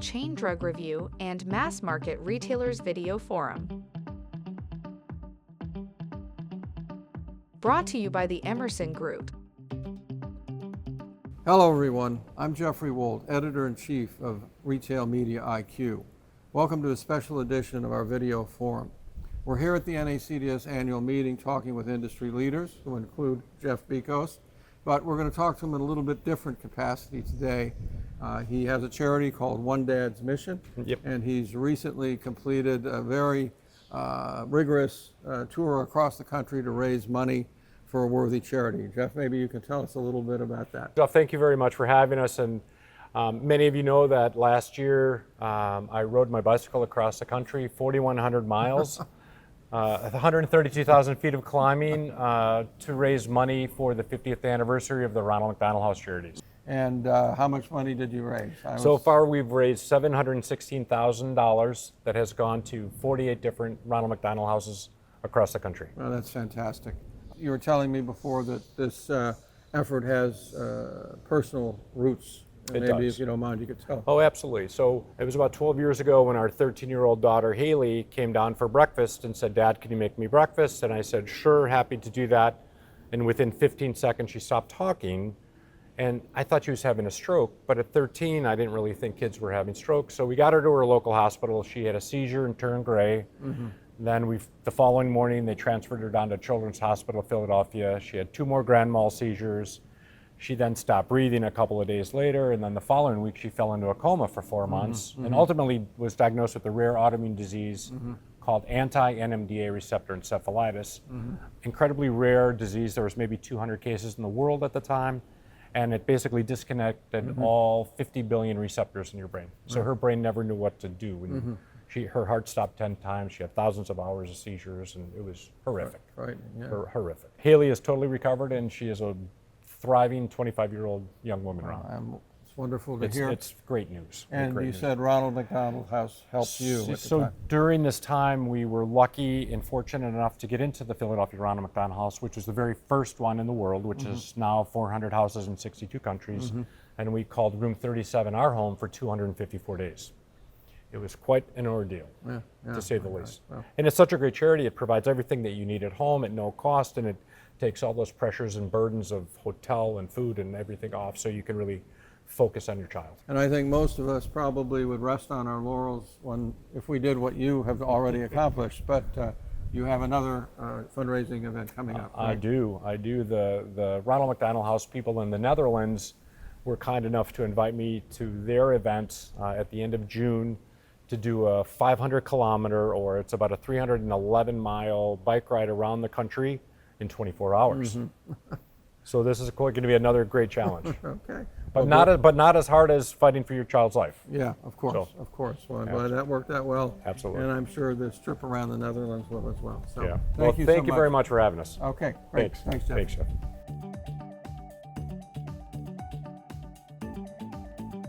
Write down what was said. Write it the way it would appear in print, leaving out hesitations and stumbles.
chain drug review and mass market retailers video forum. Brought to you by the Emerson Group. Hello everyone, I'm Jeffrey Wold, Editor-in-Chief of Retail Media IQ. Welcome to a special edition of our video forum. We're here at the NACDS annual meeting talking with industry leaders, who include Jeff Bekos, but we're going to talk to him in a little bit different capacity today. He has a charity called One Dad's Mission, and he's recently completed a very rigorous tour across the country to raise money for a worthy charity. Jeff, maybe you can tell us a little bit about that. Jeff, thank you very much for having us. And many of you know that last year I rode my bicycle across the country, 4,100 miles, 132,000 feet of climbing to raise money for the 50th anniversary of the Ronald McDonald House Charities. And how much money did you raise? So far we've raised $716,000 that has gone to 48 different Ronald McDonald houses across the country. Well, that's fantastic. You were telling me before that this effort has personal roots. And maybe if you don't mind, you could tell. Oh, absolutely. So it was about 12 years ago when our 13-year-old daughter, Haley, came down for breakfast and said, "Dad, can you make me breakfast?" And I said, "Sure, happy to do that." And within 15 seconds, she stopped talking. And I thought she was having a stroke. But at 13, I didn't really think kids were having strokes. So we got her to her local hospital. She had a seizure and turned gray. Then the following morning, they transferred her down to Children's Hospital of Philadelphia. She had 2 more grand mal seizures. She then stopped breathing a couple of days later, and then the following week she fell into a coma for 4 months and ultimately was diagnosed with a rare autoimmune disease called anti-NMDA receptor encephalitis. Incredibly rare disease. There was maybe 200 cases in the world at the time, and it basically disconnected all 50 billion receptors in your brain. So her brain never knew what to do. And her heart stopped 10 times. She had thousands of hours of seizures, and it was horrific. Horrific. Haley is totally recovered, and she is a thriving 25-year-old young woman. It's wonderful to hear. It's great news. And you said Ronald McDonald House helped you. So during this time, we were lucky and fortunate enough to get into the Philadelphia Ronald McDonald House, which was the very first one in the world, which is now 400 houses in 62 countries. And we called room 37 our home for 254 days. It was quite an ordeal, to say the least. Well, and it's such a great charity. It provides everything that you need at home at no cost, and it takes all those pressures and burdens of hotel and food and everything off, so you can really focus on your child. And I think most of us probably would rest on our laurels if we did what you have already accomplished, but you have another fundraising event coming up. Right? I do. The Ronald McDonald House people in the Netherlands were kind enough to invite me to their event at the end of June to do a 500-kilometer, or it's about a 311-mile bike ride around the country in 24 hours. So this is going to be another great challenge. Okay. But not as hard as fighting for your child's life. Yeah, of course, of course. Well, glad that worked out well. Absolutely. And I'm sure this trip around the Netherlands will as well. So Thank you very much for having us. Okay, great. Thanks, Jeff.